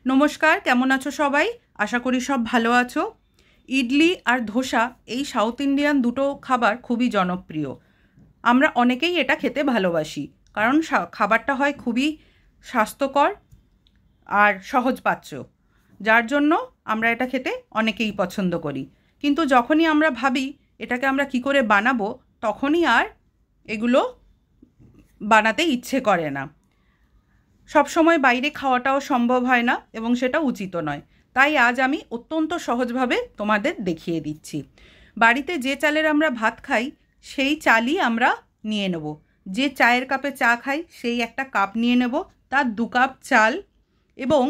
নমস্কার, কেমন আছো সবাই? আশা করি সব ভালো আছো। ইডলি আর ধোসা এই সাউথ ইন্ডিয়ান দুটো খাবার খুবই জনপ্রিয়। আমরা অনেকেই এটা খেতে ভালোবাসি, কারণ খাবারটা হয় খুবই স্বাস্থ্যকর আর সহজপাচ্য, যার জন্য আমরা এটা খেতে অনেকেই পছন্দ করি। কিন্তু যখনই আমরা ভাবি এটাকে আমরা কি করে বানাবো, তখনই আর এগুলো বানাতে ইচ্ছে করে না। সবসময় বাইরে খাওয়াটাও সম্ভব হয় না এবং সেটা উচিতও নয়। তাই আজ আমি অত্যন্ত সহজভাবে তোমাদের দেখিয়ে দিচ্ছি। বাড়িতে যে চালের আমরা ভাত খাই সেই চালই আমরা নিয়ে নেব। যে চায়ের কাপে চা খাই সেই একটা কাপ নিয়ে নেব, তার 2 কাপ চাল এবং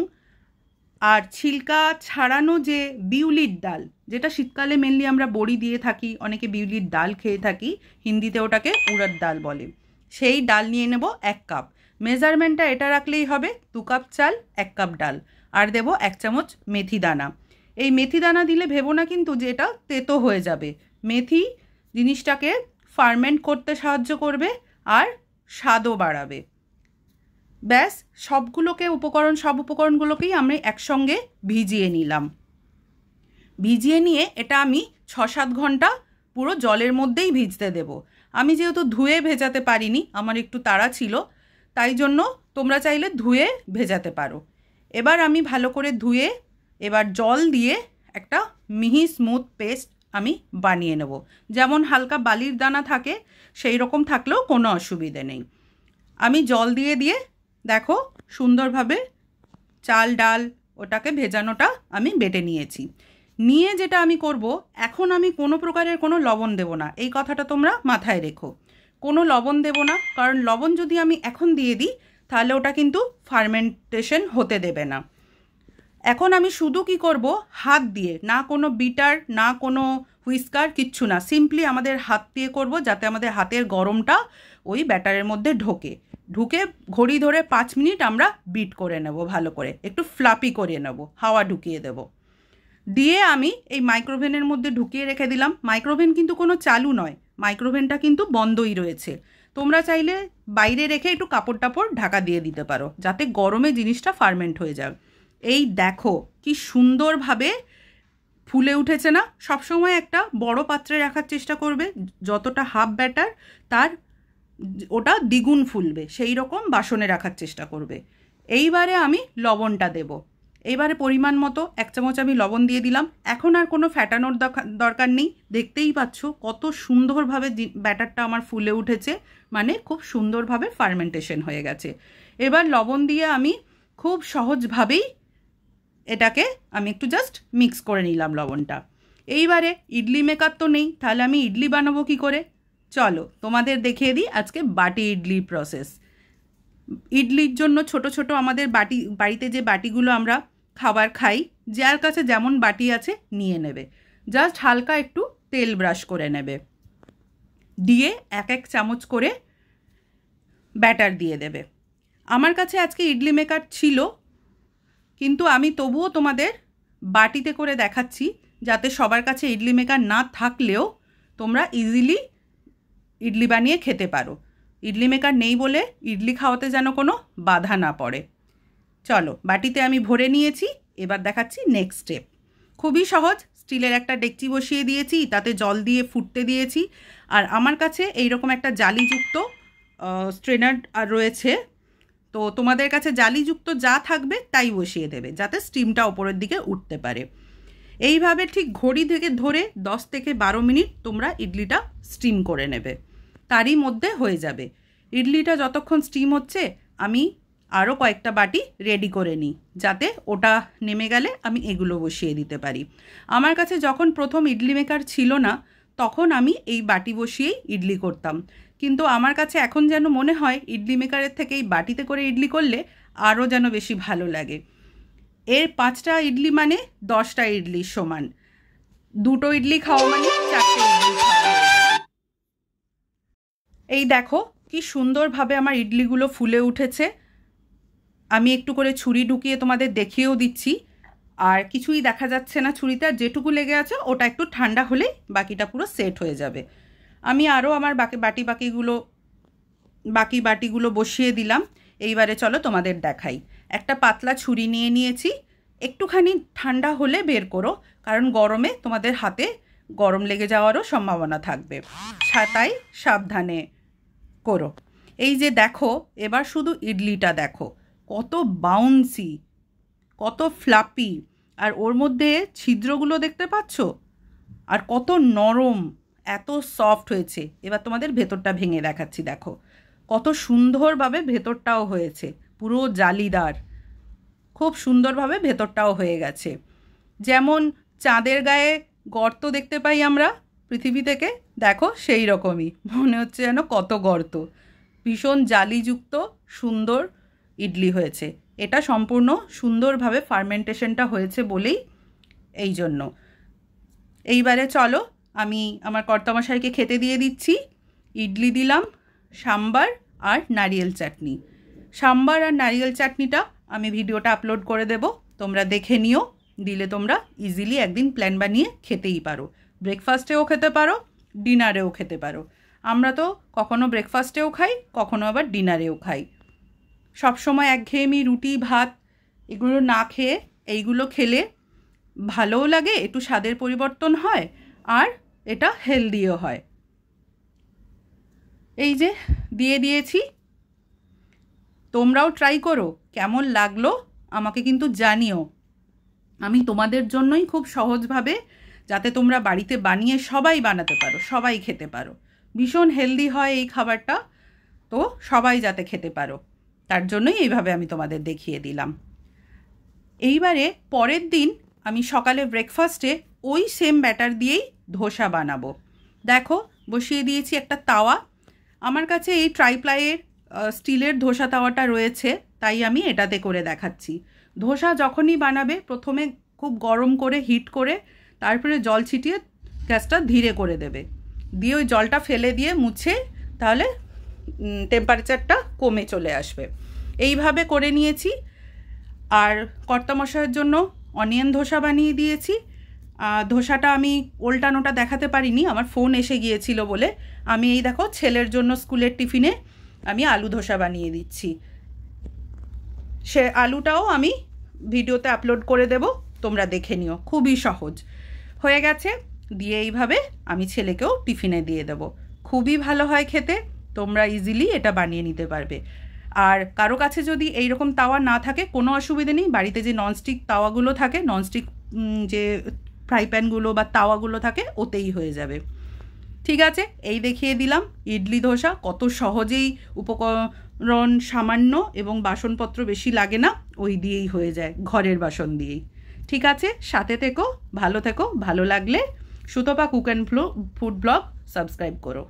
আর ছিলকা ছাড়ানো যে বিউলির ডাল, যেটা শীতকালে মেনলি আমরা বড়ি দিয়ে থাকি, অনেকে বিউলির ডাল খেয়ে থাকি, হিন্দিতে ওটাকে উড়দ ডাল বলে, সেই ডাল নিয়ে নেব 1 কাপ। মেজারমেন্টটা এটা রাখলেই হবে, 2 কাপ চাল 1 কাপ ডাল। আর দেব 1 চামচ মেথি দানা। এই মেথি দানা দিলে ভেবো না কিন্তু যে এটা তেতো হয়ে যাবে। মেথি জিনিসটাকে ফার্মেন্ট করতে সাহায্য করবে আর স্বাদও বাড়াবে। ব্যাস, সব উপকরণগুলোকেই আমি একসঙ্গে ভিজিয়ে নিলাম। ভিজিয়ে নিয়ে এটা আমি 6-7 ঘন্টা পুরো জলের মধ্যেই ভিজতে দেব। আমি যেহেতু ধুয়ে ভেজাতে পারিনি, আমার একটু তাড়া ছিল, তাই জন্য তোমরা চাইলে ধুয়ে ভেজাতে পারো। এবার আমি ভালো করে ধুয়ে এবার জল দিয়ে একটা মিহি স্মুথ পেস্ট আমি বানিয়ে নেব। যেমন হালকা বালির দানা থাকে সেই রকম থাকলেও কোনো অসুবিধে নেই। আমি জল দিয়ে দেখো সুন্দরভাবে চাল ডাল ওটাকে ভেজানোটা আমি বেটে নিয়েছি। নিয়ে যেটা আমি করব, এখন আমি কোনো প্রকারের কোনো লবণ দেব না, এই কথাটা তোমরা মাথায় রেখো। কোনো লবণ দেব না, কারণ লবণ যদি আমি এখন দিয়ে দিই তাহলে ওটা কিন্তু ফার্মেন্টেশন হতে দেবে না। এখন আমি শুধু কি করব, হাত দিয়ে, না কোনো বিটার না কোনো হুইস্কার, কিচ্ছু না, সিম্পলি আমাদের হাত দিয়ে করব, যাতে আমাদের হাতের গরমটা ওই ব্যাটারের মধ্যে ঢুকে ঘড়ি ধরে 5 মিনিট আমরা বিট করে নেব, ভালো করে একটু ফ্লাপি করে নেব, হাওয়া ঢুকিয়ে দেব। দিয়ে আমি এই মাইক্রোওভেনের মধ্যে ঢুকিয়ে রেখে দিলাম। মাইক্রোওভেন কিন্তু কোনো চালু নয়, মাইক্রোওভেনটা কিন্তু বন্ধই রয়েছে। তোমরা চাইলে বাইরে রেখে একটু কাপড় টাপড় ঢাকা দিয়ে দিতে পারো, যাতে গরমে জিনিসটা ফার্মেন্ট হয়ে যায়। এই দেখো কি সুন্দরভাবে ফুলে উঠেছে না। সবসময় একটা বড় পাত্রে রাখার চেষ্টা করবে, যতটা হাফ ব্যাটার তার ওটা দ্বিগুণ ফুলবে, সেই রকম বাসনে রাখার চেষ্টা করবে। এইবারে আমি লবণটা দেব। এইবারে পরিমাণ মতো 1 চামচ আমি লবণ দিয়ে দিলাম। এখন আর কোনো ফ্যাটানোর দরকার নেই। দেখতেই পাচ্ছ কত সুন্দরভাবে ব্যাটারটা আমার ফুলে উঠেছে, মানে খুব সুন্দরভাবে ফার্মেন্টেশন হয়ে গেছে। এবার লবণ দিয়ে আমি খুব সহজভাবেই এটাকে আমি একটু জাস্ট মিক্স করে নিলাম লবণটা। এইবারে ইডলি মেকার তো নেই, তাহলে আমি ইডলি বানাবো কি করে? চলো তোমাদের দেখিয়ে দিই আজকে বাটি ইডলির প্রসেস। ইডলির জন্য ছোট ছোট আমাদের বাড়িতে যে বাটিগুলো আমরা খাবার খাই, যার কাছে যেমন বাটি আছে নিয়ে নেবে। জাস্ট হালকা একটু তেল ব্রাশ করে নেবে, দিয়ে 1-1 চামচ করে ব্যাটার দিয়ে দেবে। আমার কাছে আজকে ইডলি মেকার ছিল, কিন্তু আমি তবুও তোমাদের বাটিতে করে দেখাচ্ছি, যাতে সবার কাছে ইডলি মেকার না থাকলেও তোমরা ইজিলি ইডলি বানিয়ে খেতে পারো। ইডলি মেকার নেই বলে ইডলি খাওয়াতে যেন কোনো বাধা না পড়ে। চলো, বাটিতে আমি ভরে নিয়েছি, এবার দেখাচ্ছি নেক্সট স্টেপ। খুবই সহজ। স্টিলের একটা ডেকচি বসিয়ে দিয়েছি, তাতে জল দিয়ে ফুটতে দিয়েছি। আর আমার কাছে এইরকম একটা জালিযুক্ত স্ট্রেনার রয়েছে, তো তোমাদের কাছে জালিযুক্ত যা থাকবে তাই বসিয়ে দেবে, যাতে স্টিমটা ওপরের দিকে উঠতে পারে। এইভাবে ঠিক ঘড়ি থেকে ধরে 10 থেকে 12 মিনিট তোমরা ইডলিটা স্টিম করে নেবে, তারই মধ্যে হয়ে যাবে। ইডলিটা যতক্ষণ স্টিম হচ্ছে আমি আরও কয়েকটা বাটি রেডি করে নিই, যাতে ওটা নেমে গেলে আমি এগুলো বসিয়ে দিতে পারি। আমার কাছে যখন প্রথম ইডলি মেকার ছিল না, তখন আমি এই বাটি বসিয়েই ইডলি করতাম, কিন্তু আমার কাছে এখন যেন মনে হয় ইডলি মেকারের থেকে এই বাটিতে করে ইডলি করলে আরও যেন বেশি ভালো লাগে। এর 5টা ইডলি মানে 10টা ইডলির সমান। 2টো ইডলি খাওয়া মানে 4টে ইডলি খাওয়া। এই দেখো কি সুন্দরভাবে আমার ইডলিগুলো ফুলে উঠেছে। আমি একটু করে ছুরি ঢুকিয়ে তোমাদের দেখিয়েও দিচ্ছি, আর কিছুই দেখা যাচ্ছে না ছুরিতে। আর যেটুকু লেগে আছে ওটা একটু ঠান্ডা হলেই বাকিটা পুরো সেট হয়ে যাবে। আমি আরও আমার বাকি বাটিগুলো বসিয়ে দিলাম। এইবারে চলো তোমাদের দেখাই। একটা পাতলা ছুরি নিয়ে নিয়েছি, একটুখানি ঠান্ডা হলে বের করো, কারণ গরমে তোমাদের হাতে গরম লেগে যাওয়ারও সম্ভাবনা থাকবে, তাই সাবধানে করো। এই যে দেখো, এবার শুধু ইডলিটা দেখো, কত বাউন্সি, কত ফ্লাপি, আর ওর মধ্যে ছিদ্রগুলো দেখতে পাচ্ছ, আর কত নরম, এত সফট হয়েছে। এবার তোমাদের ভেতরটা ভেঙে দেখাচ্ছি, দেখো কত সুন্দরভাবে ভেতরটাও হয়েছে, পুরো জালিদার, খুব সুন্দরভাবে ভেতরটাও হয়ে গেছে। যেমন চাঁদের গায়ে গর্ত দেখতে পাই আমরা পৃথিবী থেকে, দেখো সেই রকমই মনে হচ্ছে যেন কত গর্ত। ভীষণ জালিযুক্ত সুন্দর ইডলি হয়েছে। এটা সম্পূর্ণ সুন্দরভাবে ফার্মেন্টেশনটা হয়েছে বলেই এই জন্য। এইবারে চলো আমি আমার কর্তামশাইকে খেতে দিয়ে দিচ্ছি। ইডলি দিলাম, সাম্বার আর নারিয়েল চাটনি। সাম্বার আর নারিয়েল চাটনিটা আমি ভিডিওটা আপলোড করে দেব, তোমরা দেখে নিও। দিলে তোমরা ইজিলি একদিন প্ল্যান বানিয়ে খেতেই পারো। ব্রেকফাস্টেও খেতে পারো, ডিনারেও খেতে পারো। আমরা তো কখনো ব্রেকফাস্টেও খাই, কখনো আবার ডিনারেও খাই। সবসময় একঘেয়েমি রুটি ভাত এগুলো না খেয়ে এইগুলো খেলে ভালোও লাগে, একটু স্বাদের পরিবর্তন হয়, আর এটা হেলদিও হয়। এই যে দিয়ে দিয়েছি, তোমরাও ট্রাই করো, কেমন লাগলো আমাকে কিন্তু জানিও। আমি তোমাদের জন্যই খুব সহজভাবে, যাতে তোমরা বাড়িতে বানিয়ে সবাই বানাতে পারো, সবাই খেতে পারো। ভীষণ হেলদি হয় এই খাবারটা, তো সবাই যাতে খেতে পারো তার জন্যই এইভাবে আমি তোমাদের দেখিয়ে দিলাম। এইবারে পরের দিন আমি সকালে ব্রেকফাস্টে ওই সেম ব্যাটার দিয়েই ধোসা বানাবো। দেখো বসিয়ে দিয়েছি একটা তাওয়া। আমার কাছে এই ট্রাইপ্লাইয়ের স্টিলের ধোসা তাওয়াটা রয়েছে, তাই আমি এটাতে করে দেখাচ্ছি। ধোসা যখনই বানাবে প্রথমে খুব গরম করে হিট করে তারপরে জল ছিটিয়ে গ্যাসটা ধীরে করে দেবে, দিয়ে ওই জলটা ফেলে দিয়ে মুছে, তাহলে টেম্পারেচারটা কমে চলে আসবে। এইভাবে করে নিয়েছি। আর কর্তামশাইয়ের জন্য অনিয়ন ধোসা বানিয়ে দিয়েছি। ধোসাটা আমি উল্টানোটা দেখাতে পারিনি, আমার ফোন এসে গিয়েছিল বলে। আমি এই দেখো ছেলের জন্য স্কুলের টিফিনে আমি আলু ধোসা বানিয়ে দিচ্ছি। সে আলুটাও আমি ভিডিওতে আপলোড করে দেব, তোমরা দেখে নিও, খুবই সহজ হয়ে গেছে। দিয়ে এইভাবে আমি ছেলেকেও টিফিনে দিয়ে দেব। খুবই ভালো হয় খেতে, তোমরা ইজিলি এটা বানিয়ে নিতে পারবে। আর কারো কাছে যদি এই রকম তাওয়া না থাকে কোনো অসুবিধে নেই, বাড়িতে যে ননস্টিক তাওয়াগুলো থাকে, ননস্টিক যে ফ্রাই প্যানগুলো বা তাওয়াগুলো থাকে, ওতেই হয়ে যাবে। ঠিক আছে, এই দেখিয়ে দিলাম ইডলি ধোসা, কত সহজেই, উপকরণ সামান্য এবং বাসনপত্র বেশি লাগে না, ওই দিয়েই হয়ে যায়, ঘরের বাসন দিয়েই। ঠিক আছে, সাথে থেকো, ভালো থেকো। ভালো লাগলে Sutapa cook and food blog subscribe করো।